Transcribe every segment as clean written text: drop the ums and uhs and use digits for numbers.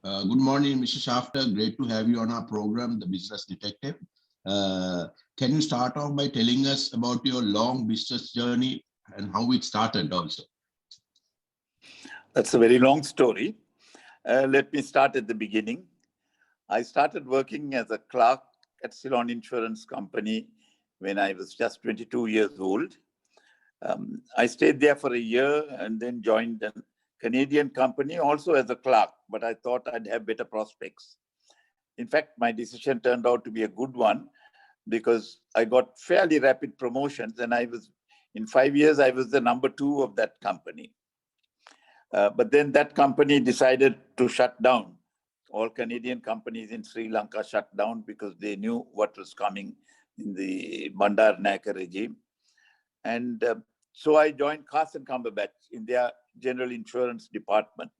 Good morning, Mr. Schaffter. Great to have you on our program, The Business Detective. Uh, can you start off by telling us about your long business journey and how it started also? That's a very long story. Let me start at the beginning. I started working as a clerk at Ceylon Insurance Company when I was just 22 years old. I stayed there for a year and then joined a Canadian company also as a clerk, but I thought I'd have better prospects. In fact, my decision turned out to be a good one because I got fairly rapid promotions, and in 5 years, I was the number 2 of that company. But then that company decided to shut down. All Canadian companies in Sri Lanka shut down because they knew what was coming in the Bandar Naka regime. And so I joined Carson Cumberbatch in their general insurance department.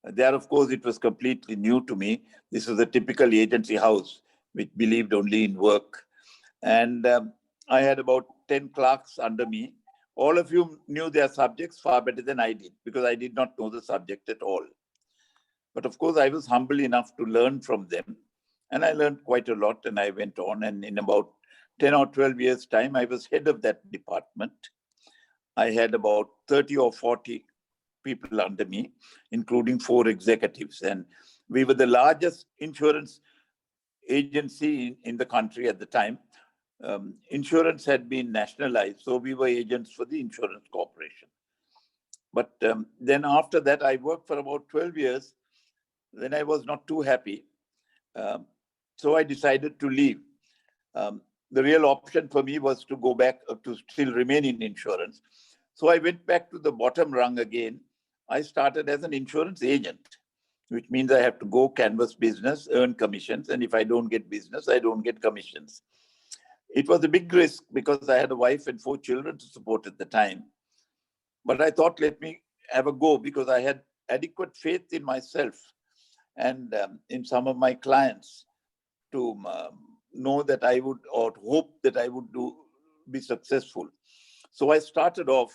There, of course, it was completely new to me. This was a typical agency house which believed only in work. And I had about 10 clerks under me. All of you knew their subjects far better than I did because I did not know the subject at all. But of course, I was humble enough to learn from them. And I learned quite a lot, and I went on. And in about 10 or 12 years' time, I was head of that department. I had about 30 or 40 people under me, including 4 executives. And we were the largest insurance agency in the country at the time. Insurance had been nationalized, so we were agents for the insurance corporation. But then after that, I worked for about 12 years. Then I was not too happy. So I decided to leave. The real option for me was to go back to still remain in insurance. So I went back to the bottom rung again. I started as an insurance agent, which means I have to go canvas business, earn commissions. And if I don't get business, I don't get commissions. It was a big risk because I had a wife and 4 children to support at the time. But I thought, let me have a go because I had adequate faith in myself and in some of my clients to know that I would, or hope that I would be successful. So I started off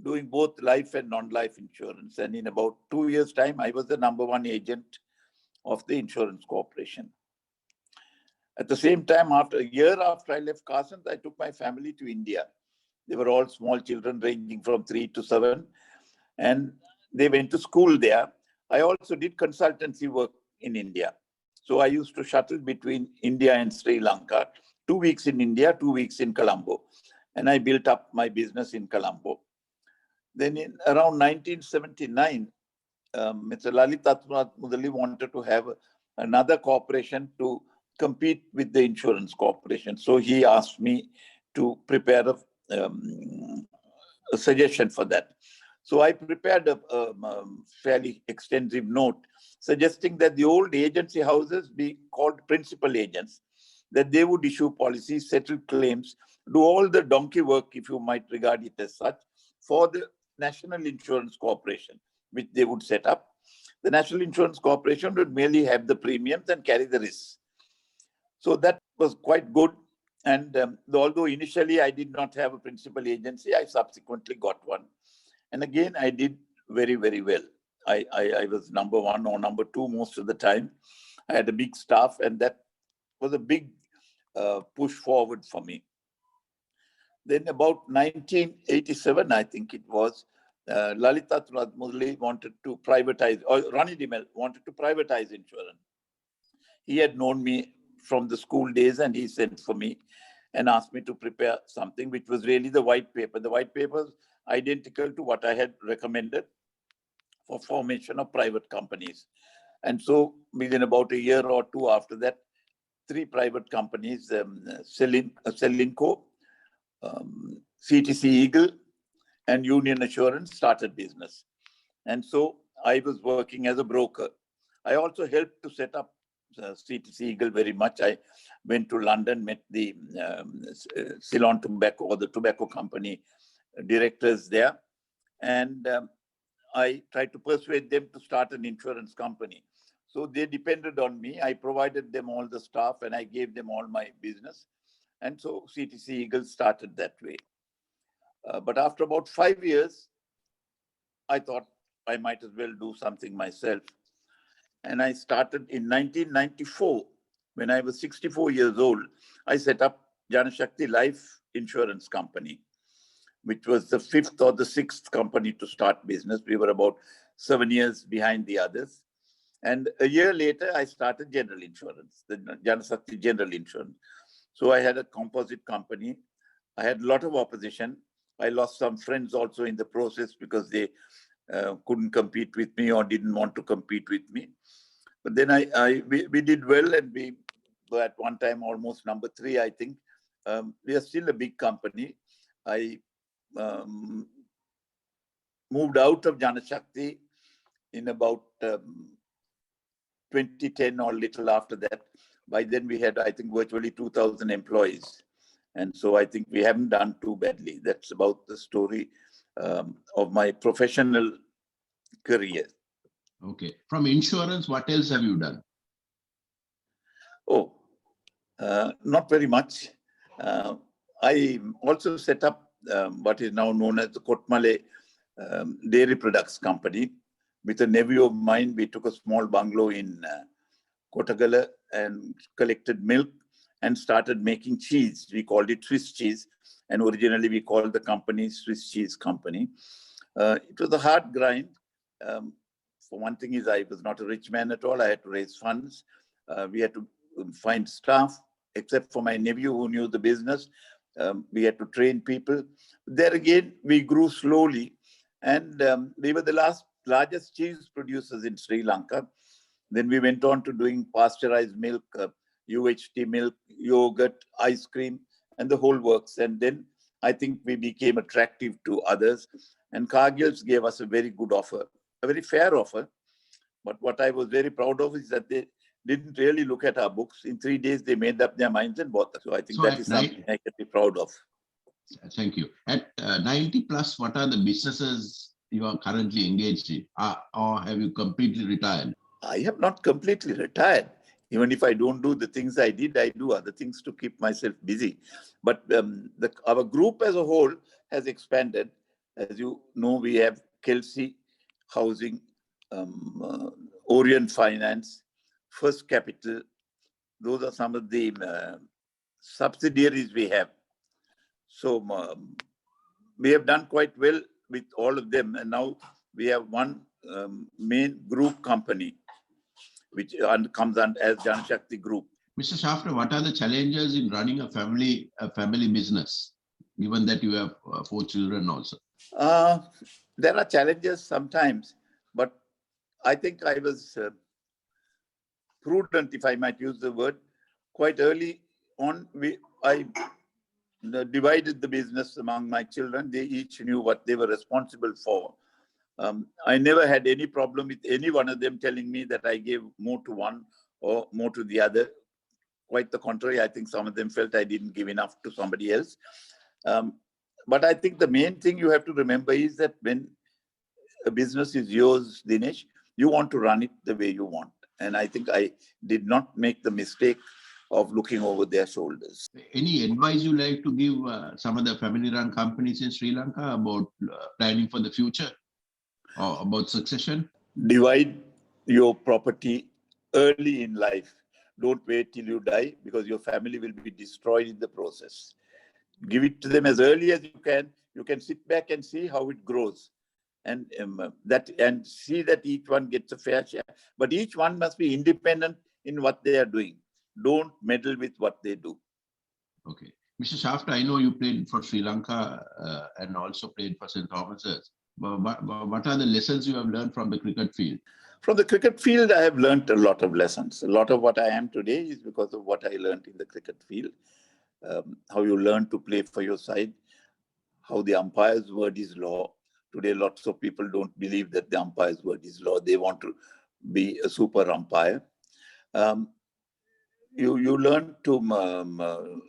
doing both life and non-life insurance. And in about 2 years' time, I was the number 1 agent of the insurance corporation. At the same time, a year after I left Carson's, I took my family to India. They were all small children ranging from 3 to 7. And they went to school there. I also did consultancy work in India. So I used to shuttle between India and Sri Lanka, 2 weeks in India, 2 weeks in Colombo. And I built up my business in Colombo. Then in around 1979, Mr. Lalit Mudali wanted to have another corporation to compete with the insurance corporation. So he asked me to prepare a suggestion for that. So I prepared a fairly extensive note suggesting that the old agency houses be called principal agents, that they would issue policies, settle claims, do all the donkey work, if you might regard it as such, for the National Insurance Corporation, which they would set up. The National Insurance Corporation would merely have the premiums and carry the risks. So that was quite good. And although initially I did not have a principal agency, I subsequently got one. And again, I did very, very well. I was number 1 or number 2 most of the time. I had a big staff, and that was a big push forward for me. Then about 1987, I think it was, Lalita Murali wanted to privatize, or Ronnie Dimel wanted to privatize insurance. He had known me from the school days, and he sent for me and asked me to prepare something, which was really the white paper. The white paper was identical to what I had recommended for formation of private companies. And so within about a year or 2 after that, 3 private companies, Celinco, CTC Eagle, and Union Assurance started business. And so I was working as a broker. I also helped to set up CTC Eagle very much. I went to London, met the Ceylon Tobacco, or the tobacco company directors there. And I tried to persuade them to start an insurance company. So they depended on me. I provided them all the staff, and I gave them all my business. And so CTC Eagle started that way. But after about 5 years, I thought I might as well do something myself. And I started in 1994. When I was 64 years old, I set up Janashakti Life Insurance Company, which was the fifth or the sixth company to start business. We were about 7 years behind the others. And a year later, I started general insurance, the Janashakti General Insurance. So I had a composite company. I had a lot of opposition. I lost some friends also in the process because they couldn't compete with me or didn't want to compete with me. But then we did well, and we were at one time almost number 3, I think. We are still a big company. I moved out of Janashakti in about 2010 or little after that. By then we had, I think, virtually 2,000 employees. And so I think we haven't done too badly. That's about the story of my professional career. Okay. From insurance, what else have you done? Oh, not very much. I also set up what is now known as the Kotmale Dairy Products Company. With a nephew of mine, we took a small bungalow in Kotagala and collected milk and started making cheese. We called it Swiss cheese, and originally we called the company Swiss Cheese Company. It was a hard grind. For one thing is I was not a rich man at all. I had to raise funds. We had to find staff, except for my nephew who knew the business. We had to train people. There again, we grew slowly, and we were the largest cheese producers in Sri Lanka. Then we went on to doing pasteurized milk, UHT milk, yogurt, ice cream, and the whole works. And then I think we became attractive to others. And Cargill's gave us a very good offer, a very fair offer. But what I was very proud of is that they didn't really look at our books. In 3 days, they made up their minds and bought us. So I think that is something I can be proud of. Thank you. At 90 plus, what are the businesses you are currently engaged in? Or have you completely retired? I have not completely retired. Even if I don't do the things I did, I do other things to keep myself busy. But our group as a whole has expanded. As you know, we have Kelsey Housing, Orient Finance, First Capital. Those are some of the subsidiaries we have. So we have done quite well with all of them. And now we have one main group company, which comes under as Janashakti Group. Mr. Schaffter, what are the challenges in running a family business, given that you have 4 children also? There are challenges sometimes, but I think I was prudent, if I might use the word. Quite early on, I divided the business among my children. They each knew what they were responsible for. I never had any problem with any one of them telling me that I gave more to one or more to the other. Quite the contrary, I think some of them felt I didn't give enough to somebody else. But I think the main thing you have to remember is that when a business is yours, Dinesh, you want to run it the way you want. And I think I did not make the mistake of looking over their shoulders. Any advice you like to give some of the family-run companies in Sri Lanka about planning for the future or about succession? Divide your property early in life. Don't wait till you die, because your family will be destroyed in the process. Give it to them as early as you can. You can sit back and see how it grows, and see that each one gets a fair share. But each one must be independent in what they are doing. Don't meddle with what they do. Okay. Mr. Schaffter, I know you played for Sri Lanka and also played for St. Thomas's. What are the lessons you have learned from the cricket field? From the cricket field, I have learned a lot of lessons. A lot of what I am today is because of what I learned in the cricket field. How you learn to play for your side, how the umpire's word is law. Today, lots of people don't believe that the umpire's word is law. They want to be a super umpire. You learn to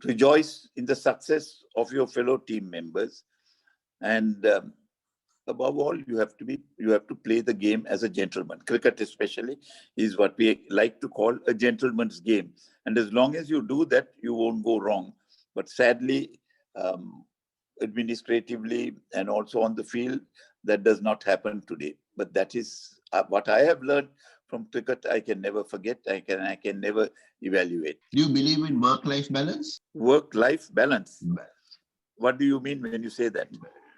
rejoice in the success of your fellow team members, and above all, you have to play the game as a gentleman. Cricket, especially, is what we like to call a gentleman's game. And as long as you do that, you won't go wrong. But sadly, administratively and also on the field, that does not happen today. But that is what I have learned from cricket I can never forget. I can never evaluate. Do you believe in work-life balance? Work-life balance. What do you mean when you say that?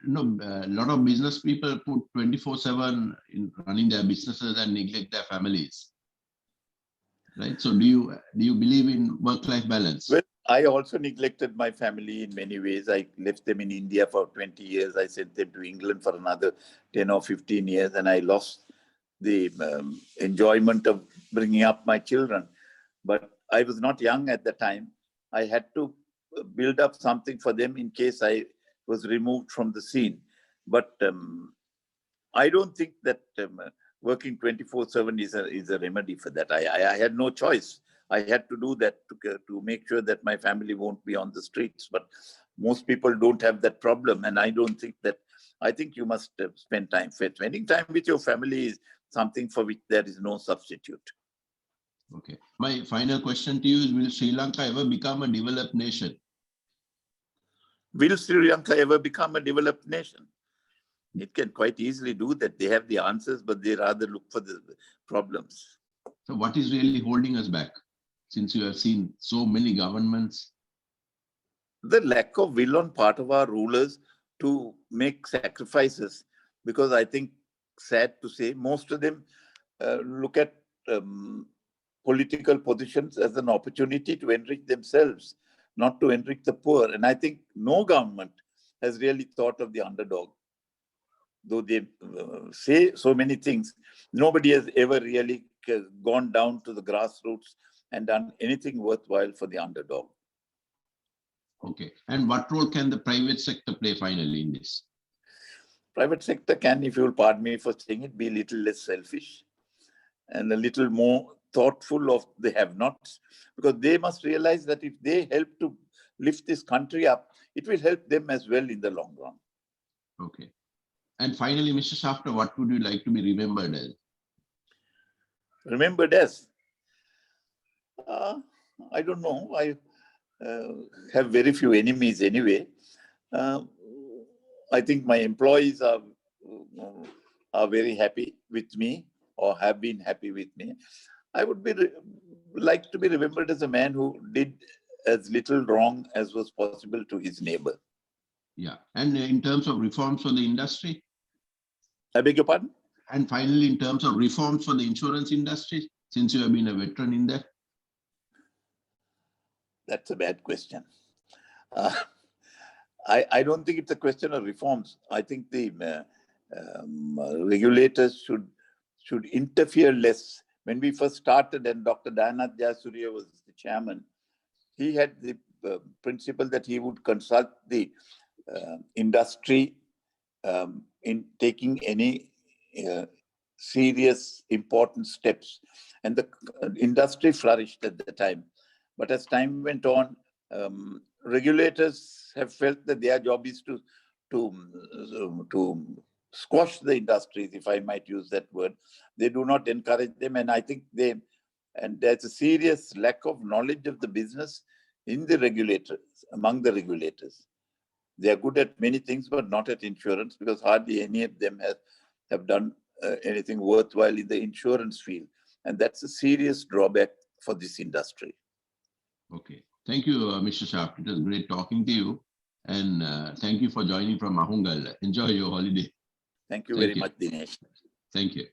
No, a lot of business people put 24/7 in running their businesses and neglect their families. Right. So do you believe in work-life balance? Well, I also neglected my family in many ways. I left them in India for 20 years. I sent them to England for another 10 or 15 years, and I lost the enjoyment of bringing up my children. But I was not young at the time. I had to build up something for them in case I was removed from the scene. But I don't think that working 24/7 is a remedy for that. I had no choice. I had to do that to make sure that my family won't be on the streets. But most people don't have that problem, and I don't think that. I think you must spend time. Spending time with your family is something for which there is no substitute. Okay. My final question to you is: will Sri Lanka ever become a developed nation? Will Sri Lanka ever become a developed nation? It can quite easily do that. They have the answers, but they rather look for the problems. So what is really holding us back? Since you have seen so many governments. The lack of will on part of our rulers to make sacrifices, because I think, sad to say, most of them look at political positions as an opportunity to enrich themselves, not to enrich the poor. And I think no government has really thought of the underdog. Though they say so many things, nobody has ever really gone down to the grassroots and done anything worthwhile for the underdog. Okay. And what role can the private sector play finally in this? Private sector can, if you will pardon me for saying it, be a little less selfish and a little more thoughtful of the have-nots, because they must realize that if they help to lift this country up, it will help them as well in the long run. Okay. And finally, Mr. Schaffter, what would you like to be remembered as? Remembered as? I don't know. I have very few enemies anyway. I think my employees are very happy with me, or have been happy with me. I would like to be remembered as a man who did as little wrong as was possible to his neighbor. Yeah. And in terms of reforms for the industry? I beg your pardon? And finally, in terms of reforms for the insurance industry, since you have been a veteran in that? That's a bad question. I don't think it's a question of reforms. I think the regulators should interfere less. When we first started and Dr. Dayanath Jayasuriya was the chairman, he had the principle that he would consult the industry in taking any serious, important steps. And the industry flourished at the time. But as time went on, regulators have felt that their job is to squash the industries, if I might use that word. They do not encourage them, and I think there's a serious lack of knowledge of the business in the regulators, among the regulators. They are good at many things, but not at insurance, because hardly any of them have done anything worthwhile in the insurance field. And that's a serious drawback for this industry. Okay. Thank you, Mr. Schaffter. It was great talking to you. And thank you for joining from Mahungal. Enjoy your holiday. Thank you very much, Dinesh. Thank you.